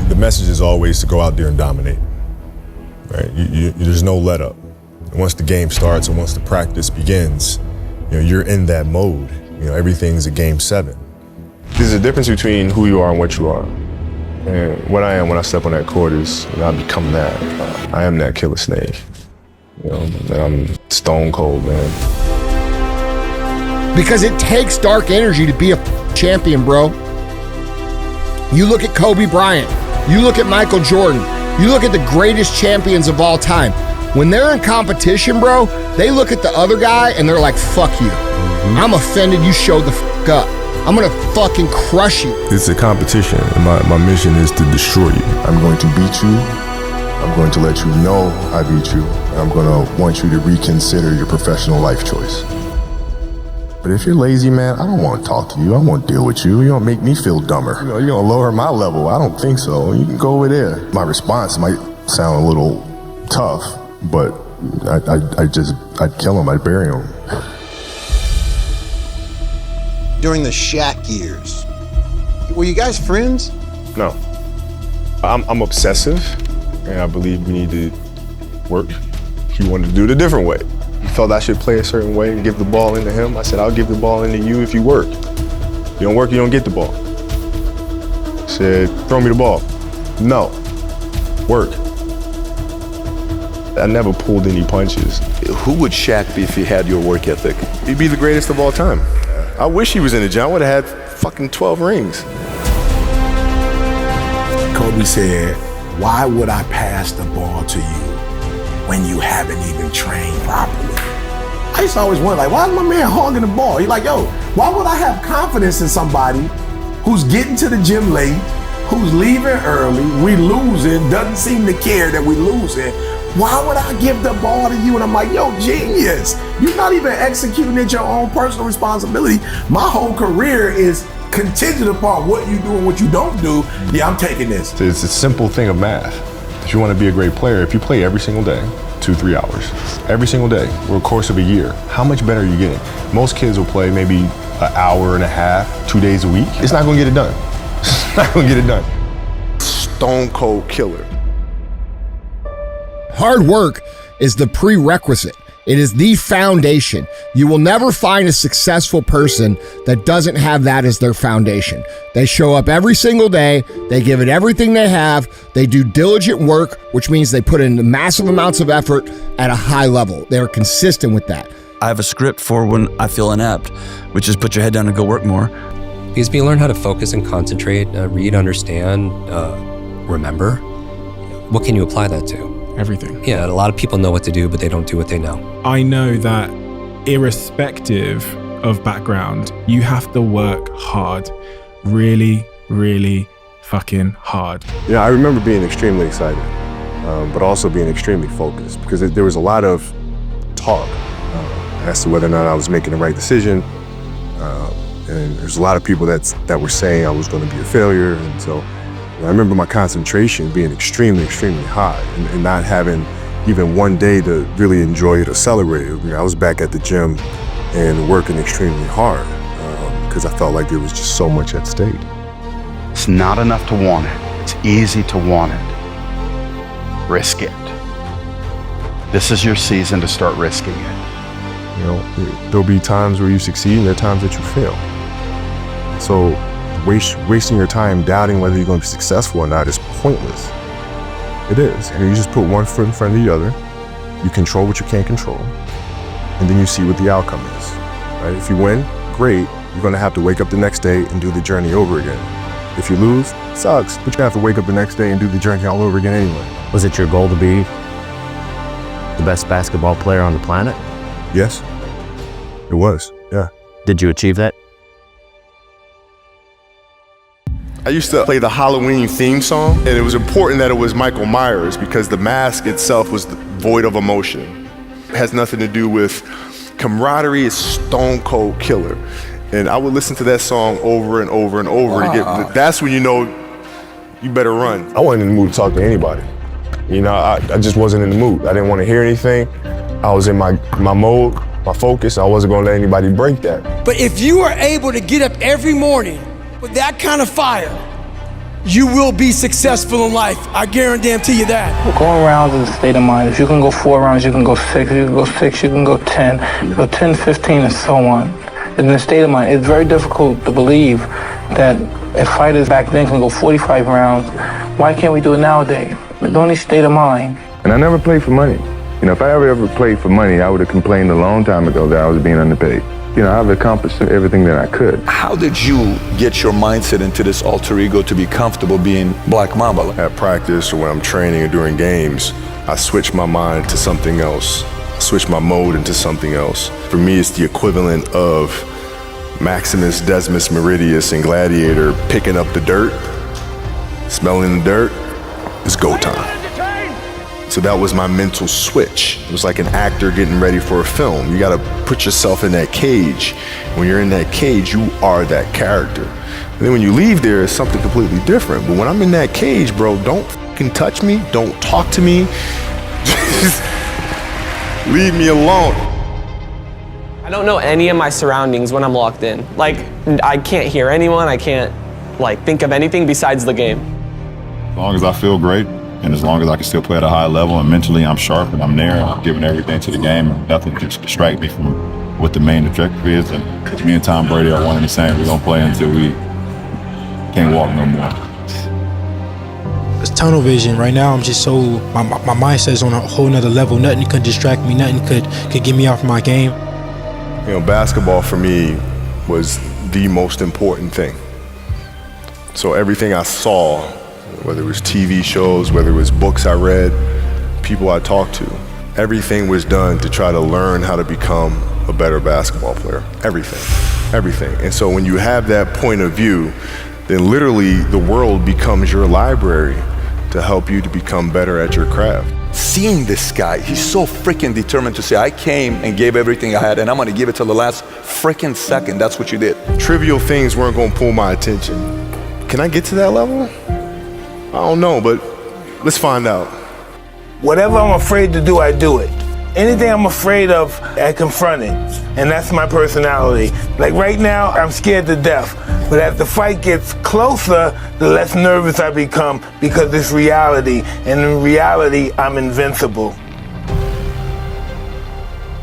the message is always to go out there and dominate. Right? There's no let up. Once the game starts and once the practice begins, you're in that mode. Everything's a game 7. There's a difference between who you are and what you are. And what I am when I step on that court is, I become that. I am that killer snake. I'm stone cold, man. Because it takes dark energy to be a champion, bro. You look at Kobe Bryant, you look at Michael Jordan, you look at the greatest champions of all time. When they're in competition, bro, they look at the other guy and they're like, fuck you. I'm offended you showed the fuck up. I'm gonna fucking crush you. It's a competition, and my mission is to destroy you. I'm going to beat you. I'm going to let you know I beat you. And I'm gonna want you to reconsider your professional life choice. But if you're lazy, man, I don't want to talk to you. I won't deal with you. You don't make me feel dumber. You're gonna lower my level. I don't think so. You can go over there. My response might sound a little tough, but I'd kill him. I'd bury him. During the Shaq years, were you guys friends? No. I'm obsessive, and I believe we need to work. He wanted to do it a different way. He felt I should play a certain way and give the ball into him. I said, I'll give the ball into you if you work. You don't work, you don't get the ball. He said, throw me the ball. No. Work. I never pulled any punches. Who would Shaq be if he had your work ethic? He'd be the greatest of all time. I wish he was in the gym. I would have had fucking 12 rings. Kobe said, why would I pass the ball to you when you haven't even trained properly? I used to always wonder, why is my man hogging the ball? He's like, yo, why would I have confidence in somebody who's getting to the gym late, who's leaving early, we losing, doesn't seem to care that we losing? Why would I give the ball to you? And I'm like, yo, genius. You're not even executing at your own personal responsibility. My whole career is contingent upon what you do and what you don't do. Yeah, I'm taking this. It's a simple thing of math. If you want to be a great player, if you play every single day, 2-3 hours, every single day, over the course of a year, how much better are you getting? Most kids will play maybe an hour and a half, 2 days a week. It's not going to get it done. It's not going to get it done. Stone cold killer. Hard work is the prerequisite. It is the foundation. You will never find a successful person that doesn't have that as their foundation. They show up every single day. They give it everything they have. They do diligent work, which means they put in massive amounts of effort at a high level. They're consistent with that. I have a script for when I feel inept, which is put your head down and go work more. Because you learn how to focus and concentrate, read, understand, remember. What can you apply that to? Everything. Yeah, a lot of people know what to do, but they don't do what they know. I know that irrespective of background, you have to work hard. Really, really fucking hard. Yeah, I remember being extremely excited, but also being extremely focused because there was a lot of talk as to whether or not I was making the right decision. And there's a lot of people that were saying I was going to be a failure. And so I remember my concentration being extremely, extremely high and not having even one day to really enjoy it or celebrate it. I was back at the gym and working extremely hard because I felt like there was just so much at stake. It's not enough to want it. It's easy to want it. Risk it. This is your season to start risking it. There'll be times where you succeed and there are times that you fail. So wasting your time doubting whether you're going to be successful or not is pointless. It is. You just put one foot in front of the other, you control what you can't control, and then you see what the outcome is. Right? If you win, great. You're going to have to wake up the next day and do the journey over again. If you lose, it sucks, but you have to wake up the next day and do the journey all over again anyway. Was it your goal to be the best basketball player on the planet? Yes, it was, yeah. Did you achieve that? I used to play the Halloween theme song, and it was important that it was Michael Myers because the mask itself was void of emotion. It has nothing to do with camaraderie, it's stone cold killer. And I would listen to that song over and over and over to get, that's when you know you better run. I wasn't in the mood to talk to anybody. I just wasn't in the mood. I didn't want to hear anything. I was in my mode, my focus. I wasn't gonna let anybody break that. But if you are able to get up every morning with that kind of fire, you will be successful in life. I guarantee you that. Going rounds is a state of mind. If you can go 4 rounds, you can go 6. You can go 6, you can go 10. You can go 10, 15, and so on. It's in a state of mind. It's very difficult to believe that if fighters back then can go 45 rounds, why can't we do it nowadays? It's only state of mind. And I never played for money. You know, if I ever played for money, I would have complained a long time ago that I was being underpaid. You know, I've accomplished everything that I could. How did you get your mindset into this alter ego to be comfortable being Black Mamba? At practice or when I'm training or during games, I switch my mind to something else. Switch my mode into something else. For me, it's the equivalent of Maximus Decimus Meridius in Gladiator picking up the dirt, smelling the dirt. It's go time. So that was my mental switch. It was like an actor getting ready for a film. You gotta put yourself in that cage. When you're in that cage, you are that character. And then when you leave there, it's something completely different. But when I'm in that cage, bro, don't fucking touch me. Don't talk to me. Just leave me alone. I don't know any of my surroundings when I'm locked in. Like, I can't hear anyone. I can't, think of anything besides the game. As long as I feel great, and as long as I can still play at a high level and mentally I'm sharp and I'm there and I'm giving everything to the game and nothing can distract me from what the main objective is. And me and Tom Brady are one and the same. We're gonna play until we can't walk no more. It's tunnel vision. Right now I'm just so, my mindset's on a whole nother level. Nothing could distract me, nothing could get me off my game. You know, basketball for me was the most important thing. So everything I saw, whether it was TV shows, whether it was books I read, people I talked to, everything was done to try to learn how to become a better basketball player. Everything. And so when you have that point of view, then literally the world becomes your library to help you to become better at your craft. Seeing this guy, he's so freaking determined to say, I came and gave everything I had and I'm gonna give it till the last freaking second. That's what you did. Trivial things weren't gonna pull my attention. Can I get to that level? I don't know, but let's find out. Whatever I'm afraid to do, I do it. Anything I'm afraid of, I confront it. And that's my personality. Like right now, I'm scared to death. But as the fight gets closer, the less nervous I become because it's reality. And in reality, I'm invincible.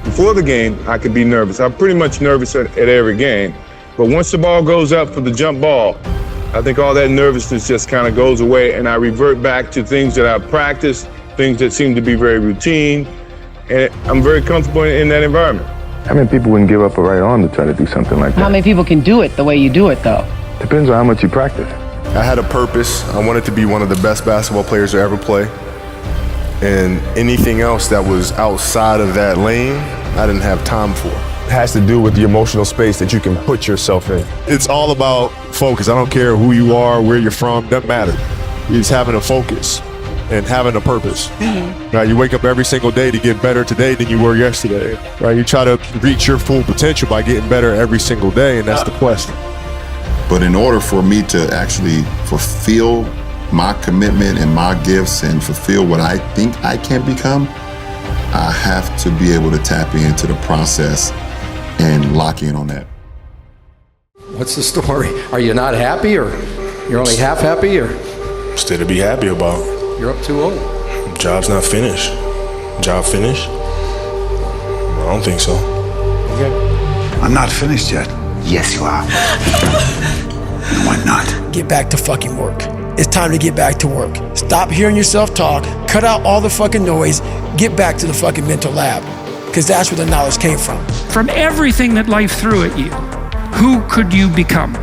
Before the game, I could be nervous. I'm pretty much nervous at every game. But once the ball goes up for the jump ball, I think all that nervousness just kind of goes away and I revert back to things that I've practiced, things that seem to be very routine, and I'm very comfortable in that environment. How many people wouldn't give up a right arm to try to do something like that? How many people can do it the way you do it, though? Depends on how much you practice. I had a purpose. I wanted to be one of the best basketball players to ever play. And anything else that was outside of that lane, I didn't have time for. It has to do with the emotional space that you can put yourself in. It's all about focus. I don't care who you are, where you're from, doesn't matter. It's having a focus and having a purpose. Right? You wake up every single day to get better today than you were yesterday. Right? You try to reach your full potential by getting better every single day, and that's the quest. But in order for me to actually fulfill my commitment and my gifts and fulfill what I think I can become, I have to be able to tap into the process and lock in on that. What's the story? Are you not happy, or you're only half happy, or? Still to be happy about. You're up too old. Job's not finished. Job finished? I don't think so. Okay. I'm not finished yet. Yes, you are. No, I'm not. Get back to fucking work. It's time to get back to work. Stop hearing yourself talk. Cut out all the fucking noise. Get back to the fucking mental lab. Because that's where the knowledge came from. From everything that life threw at you, who could you become?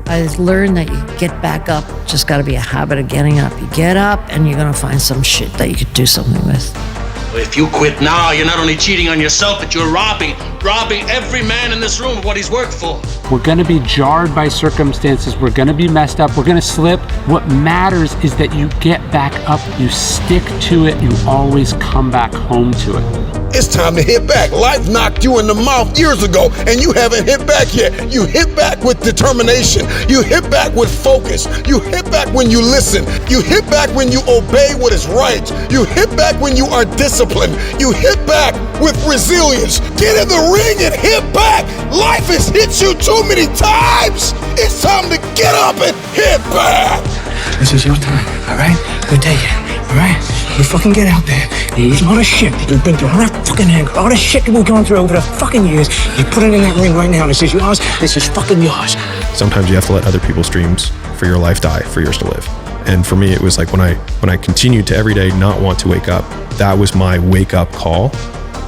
I learned that you get back up. Just got to be a habit of getting up. You get up and you're going to find some shit that you could do something with. If you quit now, you're not only cheating on yourself, but you're robbing every man in this room of what he's worked for. We're going to be jarred by circumstances. We're going to be messed up. We're going to slip. What matters is that you get back up. You stick to it. You always come back home to it. it's time to hit back. Life knocked you in the mouth years ago, and you haven't hit back yet. You hit back with determination. You hit back with focus. You hit back when you listen. You hit back when you obey what is right. You hit back when you are disciplined. You hit back with resilience. Get in the ring and hit back. Life has hit you too many times. It's time to get up and hit back. This is your time, all right? Go take it, all right? You fucking get out there. You use all the shit that you've been through, all that fucking anger, all the shit that we've gone through over the fucking years. You put it in that ring right now, and this is yours. This is fucking yours. Sometimes you have to let other people's dreams for your life die, for yours to live. And for me, it was like when I continued to every day not want to wake up, that was my wake up call,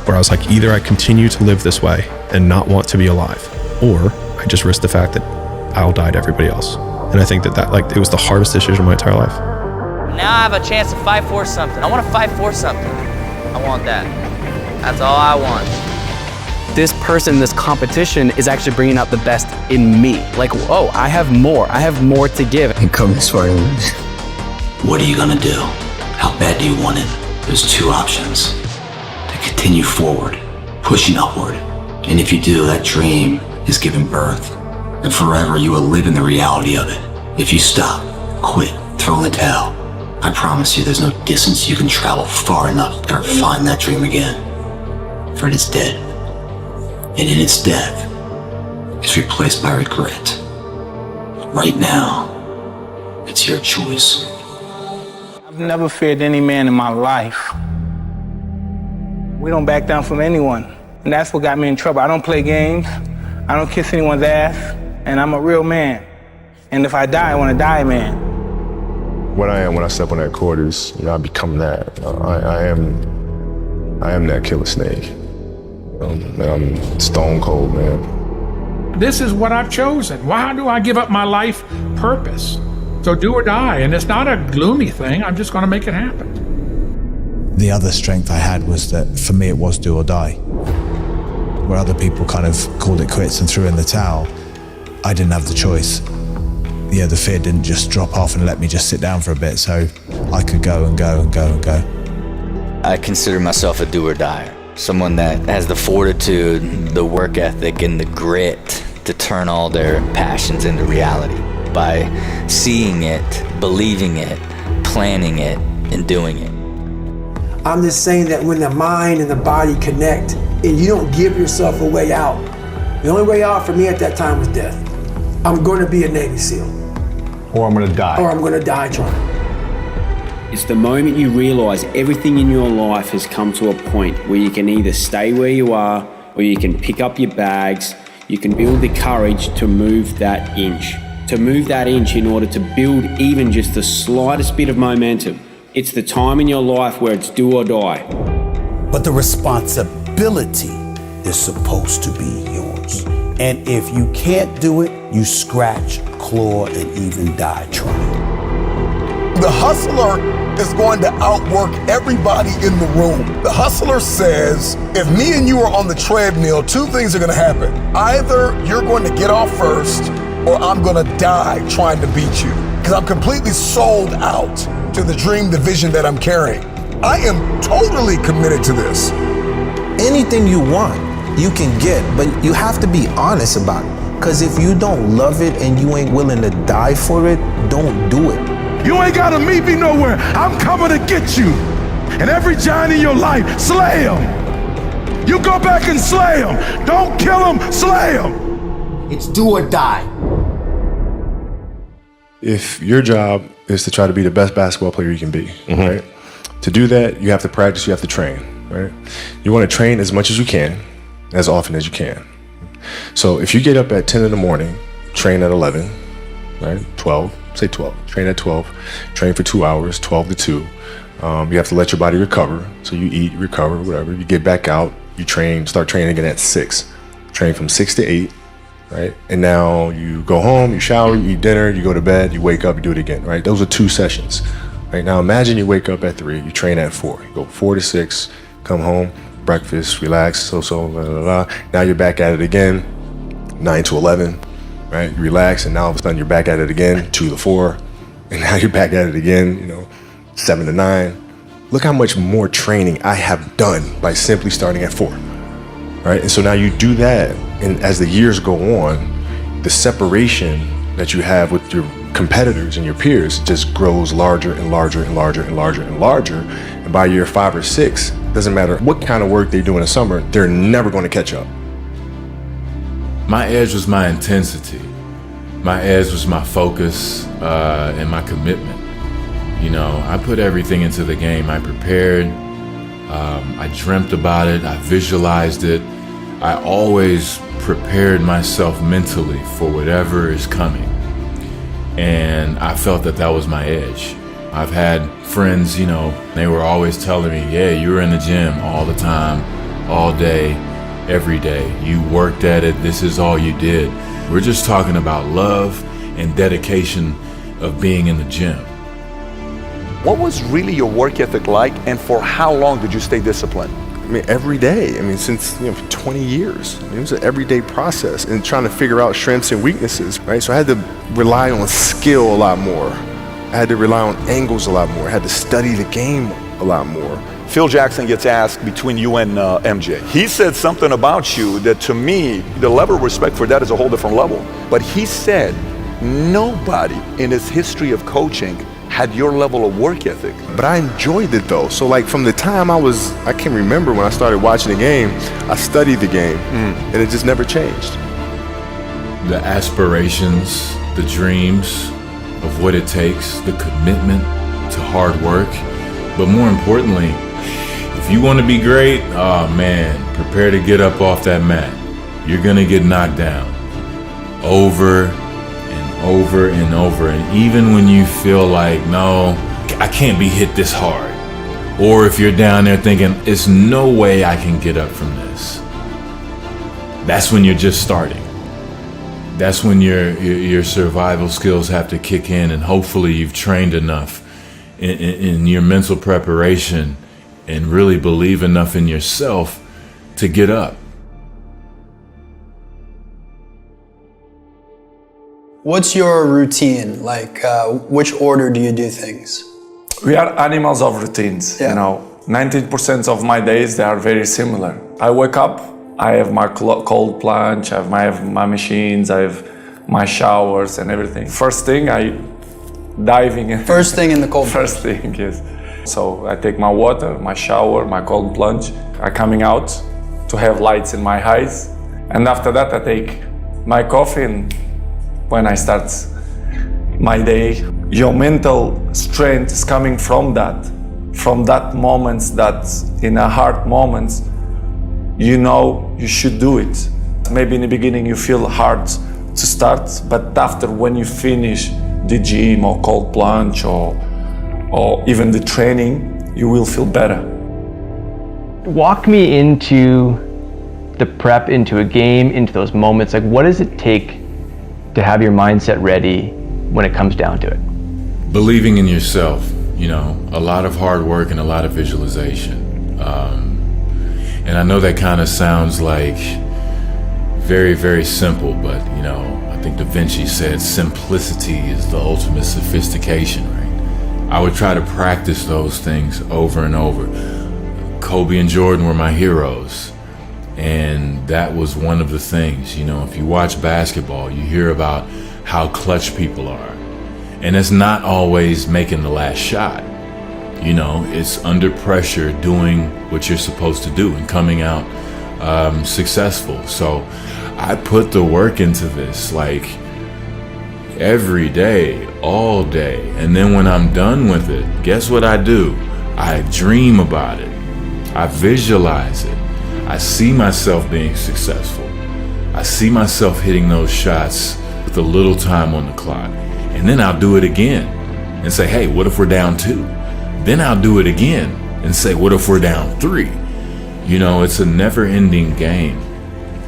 where I was like, either I continue to live this way and not want to be alive, or I just risk the fact that I'll die to everybody else. And I think that like it was the hardest decision of my entire life. Now I have a chance to fight for something. I want to fight for something. I want that. That's all I want. This person, this competition is actually bringing out the best in me. Like, oh, I have more to give. And come this far. What are you gonna do? How bad do you want it? There's two options. To continue forward, pushing upward. And if you do, that dream is giving birth. And forever you will live in the reality of it. If you stop, quit, throw in the towel, I promise you there's no distance you can travel far enough to ever find that dream again. For it is dead. And in its death, it's replaced by regret. Right now, it's your choice. I've never feared any man in my life. We don't back down from anyone. And that's what got me in trouble. I don't play games. I don't kiss anyone's ass. And I'm a real man. And if I die, I want to die, man. What I am when I step on that court is, I become that. I am that killer snake. I'm stone cold, man. This is what I've chosen. Why do I give up my life purpose? So do or die. And it's not a gloomy thing. I'm just going to make it happen. The other strength I had was that for me it was do or die. Where other people kind of called it quits and threw in the towel, I didn't have the choice. Yeah, the fear didn't just drop off and let me just sit down for a bit, so I could go and go and go and go. I consider myself a do or die. Someone that has the fortitude, the work ethic, and the grit to turn all their passions into reality by seeing it, believing it, planning it, and doing it. I'm just saying that when the mind and the body connect and you don't give yourself a way out, the only way out for me at that time was death. I'm going to be a Navy SEAL. Or I'm going to die. Or I'm going to die trying. It's the moment you realize everything in your life has come to a point where you can either stay where you are or you can pick up your bags. You can build the courage to move that inch. To move that inch in order to build even just the slightest bit of momentum. It's the time in your life where it's do or die. But the responsibility is supposed to be yours. And if you can't do it, you scratch, claw, and even die trying. The hustler is going to outwork everybody in the room. The hustler says, if me and you are on the treadmill, two things are going to happen. Either you're going to get off first, or I'm going to die trying to beat you. Because I'm completely sold out to the dream, the vision that I'm carrying. I am totally committed to this. Anything you want, you can get, but you have to be honest about it. Because if you don't love it and you ain't willing to die for it, don't do it. You ain't gotta meet me nowhere. I'm coming to get you. And every giant in your life, slay him. You go back and slay him. Don't kill him, slay him. It's do or die. If your job is to try to be the best basketball player you can be, right? To do that, you have to practice, you have to train, right? You want to train as much as you can, as often as you can. So if you get up at 10 in the morning, train at 11, right? 12, say 12, train at 12, train for 2 hours, 12 to 2. You have to let your body recover. So you eat, recover, whatever. You get back out, you train, start training again at 6. Train from 6 to 8, right? And now you go home, you shower, you eat dinner, you go to bed, you wake up, you do it again, right? Those are 2 sessions, right? Now imagine you wake up at 3, you train at 4. You go 4 to 6, come home, breakfast, relax, blah, blah, blah. Now you're back at it again, 9 to 11. Right, you relax, and now all of a sudden you're back at it again, 2 to 4, and now you're back at it again, 7 to 9. look how much more training I have done by simply starting at 4, right? And so now you do that, and as the years go on, the separation that you have with your competitors and your peers just grows larger and larger and larger and larger and larger. And by year 5 or 6, doesn't matter what kind of work they do in the summer, they're never going to catch up. My edge was my intensity. My edge was my focus and my commitment. You know, I put everything into the game. I prepared, I dreamt about it, I visualized it. I always prepared myself mentally for whatever is coming. And I felt that that was my edge. I've had friends, you know, they were always telling me, yeah, you were in the gym all the time, all day, every day. You worked at it, this is all you did. We're just talking about love and dedication of being in the gym. What was really your work ethic like, and for how long did you stay disciplined? I mean, every day. I mean, since, you know, for 20 years. I mean, it was an everyday process and trying to figure out strengths and weaknesses, right? So I had to rely on skill a lot more. I had to rely on angles a lot more. I had to study the game a lot more. Phil Jackson gets asked between you and MJ. He said something about you that, to me, the level of respect for that is a whole different level. But he said nobody in his history of coaching had your level of work ethic. But I enjoyed it though. So like from the time I can remember when I started watching the game, I studied the game and it just never changed. The aspirations, the dreams of what it takes, the commitment to hard work. But more importantly, if you want to be great, oh man, prepare to get up off that mat. You're gonna get knocked down over over and over. And even when you feel like, no, I can't be hit this hard, or if you're down there thinking, it's no way I can get up from this, that's when you're just starting. That's when your survival skills have to kick in, and hopefully you've trained enough in your mental preparation and really believe enough in yourself to get up. What's your routine? Like, which order do you do things? We are animals of routines, you know. 90% of my days, they are very similar. I wake up, I have my cold plunge, I have my machines, I have my showers and everything. First thing, I diving in. First thing in the cold First thing, yes. So I take my water, my shower, my cold plunge. I coming out to have lights in my eyes. And after that, I take my coffee, and when I start my day, your mental strength is coming from that moments, that in a hard moments, you know you should do it. Maybe in the beginning you feel hard to start, but after when you finish the gym or cold plunge or even the training, you will feel better. Walk me into the prep, into a game, into those moments. Like, what does it take to have your mindset ready when it comes down to it? Believing in yourself, you know, a lot of hard work and a lot of visualization. And I know that kind of sounds like very, very simple, but you know, I think Da Vinci said simplicity is the ultimate sophistication, right? I would try to practice those things over and over. Kobe and Jordan were my heroes. And that was one of the things, you know, if you watch basketball, you hear about how clutch people are. And it's not always making the last shot. You know, it's under pressure doing what you're supposed to do and coming out successful. So I put the work into this, like every day, all day. And then when I'm done with it, guess what I do? I dream about it. I visualize it. I see myself being successful. I see myself hitting those shots with a little time on the clock. And then I'll do it again and say, hey, what if we're down 2? Then I'll do it again and say, what if we're down 3? You know, it's a never-ending game.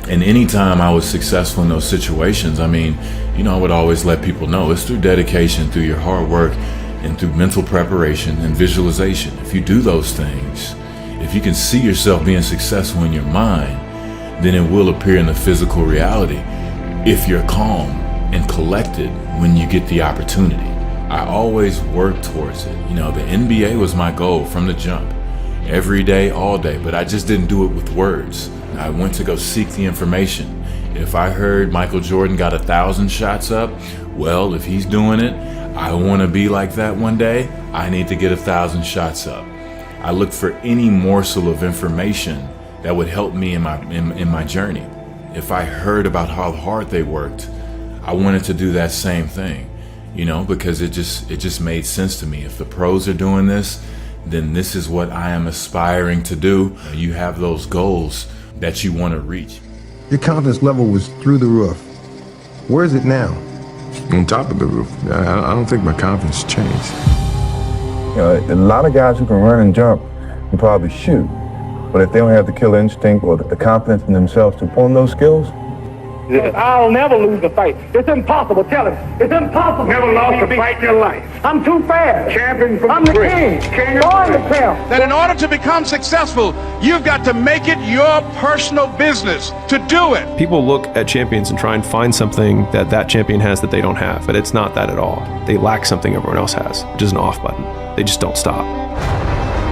And anytime I was successful in those situations, I mean, you know, I would always let people know it's through dedication, through your hard work, and through mental preparation and visualization. If you do those things, if you can see yourself being successful in your mind, then it will appear in the physical reality if you're calm and collected when you get the opportunity. I always worked towards it. You know, the NBA was my goal from the jump. Every day, all day, but I just didn't do it with words. I went to go seek the information. If I heard Michael Jordan got 1,000 shots up, well, if he's doing it, I want to be like that one day. I need to get 1,000 shots up. I looked for any morsel of information that would help me in my journey. If I heard about how hard they worked, I wanted to do that same thing, you know, because it just made sense to me. If the pros are doing this, then this is what I am aspiring to do. You have those goals that you want to reach. Your confidence level was through the roof. Where is it now? On top of the roof. I don't think my confidence changed. You know, a lot of guys who can run and jump can probably shoot, but if they don't have the killer instinct or the confidence in themselves to pull those skills, I'll never lose a fight. It's impossible. Tell him. It's impossible. Never lost a fight in your life. I'm too fast. Champion from the king. That in order to become successful, you've got to make it your personal business to do it. People look at champions and try and find something that that champion has that they don't have, but it's not that at all. They lack something everyone else has, which is an off button. They just don't stop.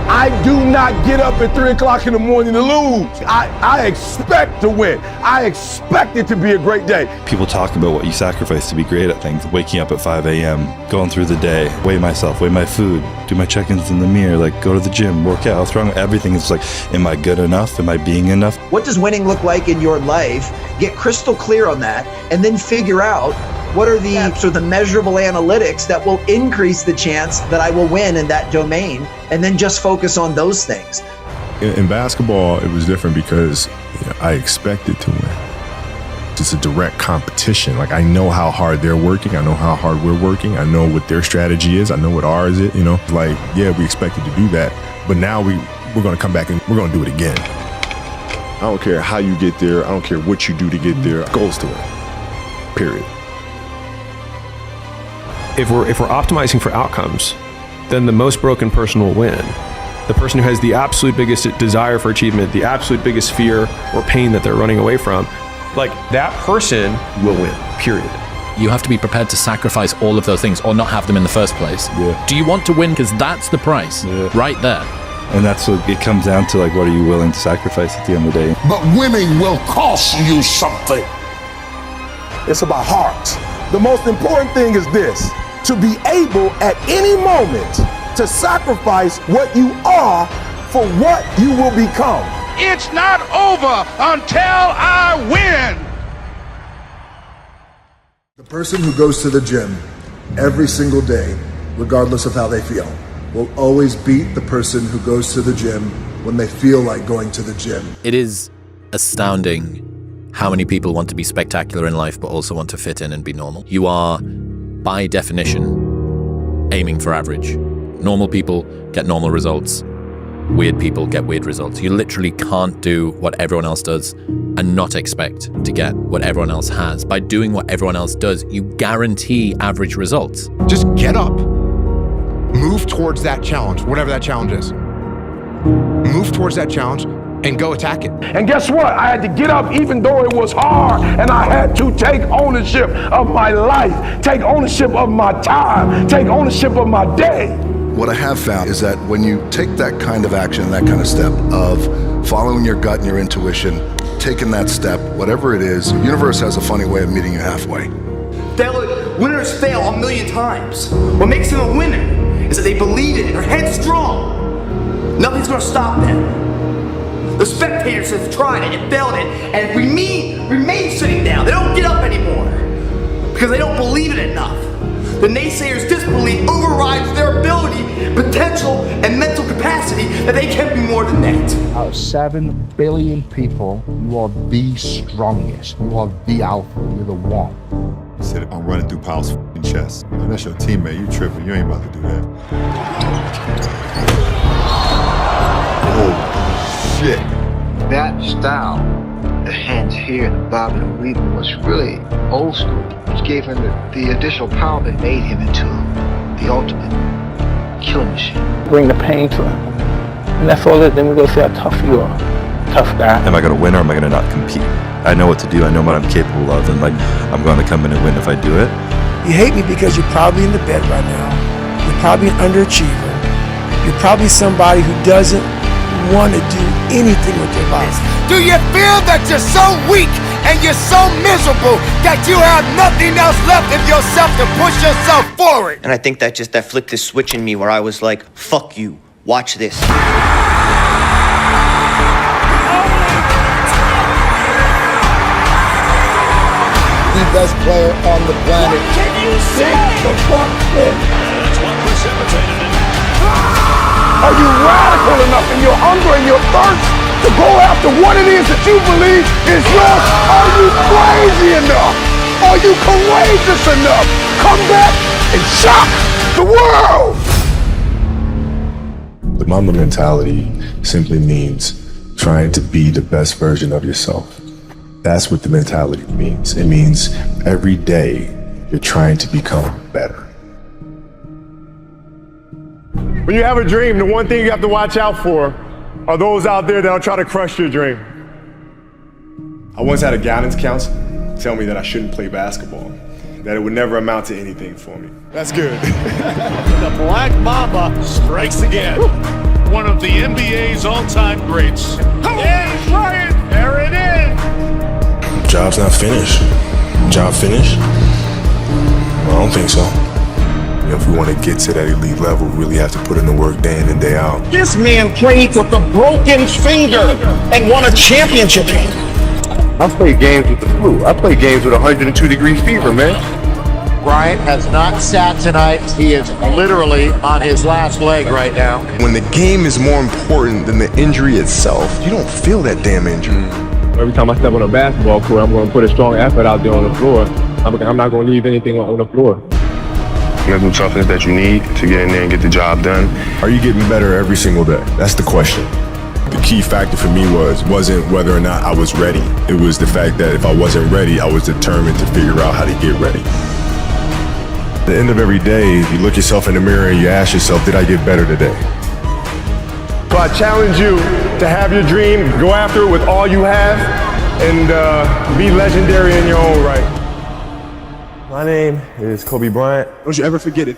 I do not get up at 3 o'clock in the morning to lose. I expect to win. I expect it to be a great day. People talk about what you sacrifice to be great at things. Waking up at 5 a.m., going through the day, weigh myself, weigh my food, do my check-ins in the mirror, like go to the gym, work out, what's wrong with everything? It's like, am I good enough? Am I being enough? What does winning look like in your life? Get crystal clear on that, and then figure out what are the sort of the measurable analytics that will increase the chance that I will win in that domain, and then just focus on those things. In basketball, it was different because I expected to win. It's a direct competition. Like, I know how hard they're working. I know how hard we're working. I know what their strategy is. I know what ours is. You know, like, yeah, we expected to do that, but now we're going to come back and we're going to do it again. I don't care how you get there. I don't care what you do to get there. Goals to win. Period. If we're optimizing for outcomes, then the most broken person will win. The person who has the absolute biggest desire for achievement, the absolute biggest fear or pain that they're running away from, like, that person will win, period. You have to be prepared to sacrifice all of those things or not have them in the first place. Yeah. Do you want to win? Because that's the price, right there. And that's what it comes down to, like, what are you willing to sacrifice at the end of the day? But winning will cost you something. It's about heart. The most important thing is this: to be able at any moment to sacrifice what you are for what you will become. It's not over until I win. The person who goes to the gym every single day, regardless of how they feel, will always beat the person who goes to the gym when they feel like going to the gym. It is astounding how many people want to be spectacular in life but also want to fit in and be normal. You are, by definition, aiming for average. Normal people get normal results. Weird people get weird results. You literally can't do what everyone else does and not expect to get what everyone else has. By doing what everyone else does, you guarantee average results. Just get up, move towards that challenge, whatever that challenge is. Move towards that challenge and go attack it. And guess what? I had to get up even though it was hard, and I had to take ownership of my life, take ownership of my time, take ownership of my day. What I have found is that when you take that kind of action, that kind of step of following your gut and your intuition, taking that step, whatever it is, the universe has a funny way of meeting you halfway. Winners fail a million times. What makes them a winner is that they believe in it, they're headstrong. Nothing's gonna stop them. The spectators have tried it and failed it and remain sitting down. They don't get up anymore because they don't believe it enough. The naysayers' disbelief overrides their ability, potential, and mental capacity that they can be more than that. Out of 7 billion people, you are the strongest. You are the alpha. You're the one. Said I'm running through Powell's f***ing chest. Man, that's your teammate. You tripping. You ain't about to do that. Oh, shit. That style, the hands here, the bobbing and weaving, was really old school, which gave him the additional power that made him into the ultimate killing machine. Bring the pain to him. And that's all it. Then we go see how tough you are. Tough guy. Am I going to win or am I going to not compete? I know what to do. I know what I'm capable of, and like I'm going to come in and win if I do it. You hate me because you're probably in the bed right now. You're probably an underachiever. You're probably somebody who doesn't want to do anything with their life. Do you feel that you're so weak and you're so miserable that you have nothing else left of yourself to push yourself forward? And I think that flipped this switch in me where I was like, fuck you, watch this. The best player on the planet. What can you say? The fuck this? That's what precipitated it. Are you radical enough in your hunger and your thirst to go after what it is that you believe is yours? Are you crazy enough? Are you courageous enough? Come back and shock the world! The Mamba mentality simply means trying to be the best version of yourself. That's what the mentality means. It means every day you're trying to become better. When you have a dream, the one thing you have to watch out for are those out there that'll try to crush your dream. I once had a guidance counselor tell me that I shouldn't play basketball, that it would never amount to anything for me. That's good. The Black Mamba strikes again. One of the NBA's all-time greats. Yeah, try it. There it is. Job's not finished. Job finished? I don't think so. If we want to get to that elite level, we really have to put in the work day in and day out. This man played with a broken finger and won a championship. I play games with the flu. I play games with 102 degree fever, man. Bryant has not sat tonight. He is literally on his last leg right now. When the game is more important than the injury itself, you don't feel that damn injury. Every time I step on a basketball court, I'm going to put a strong effort out there on the floor. I'm not going to leave anything on the floor. Mental toughness that you need to get in there and get the job done. Are you getting better every single day? That's the question. The key factor for me wasn't whether or not I was ready. It was the fact that if I wasn't ready, I was determined to figure out how to get ready. At the end of every day, you look yourself in the mirror and you ask yourself, did I get better today? So I challenge you to have your dream, go after it with all you have, and be legendary in your own right. My name is Kobe Bryant. Don't you ever forget it.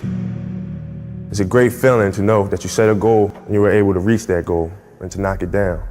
It's a great feeling to know that you set a goal and you were able to reach that goal and to knock it down.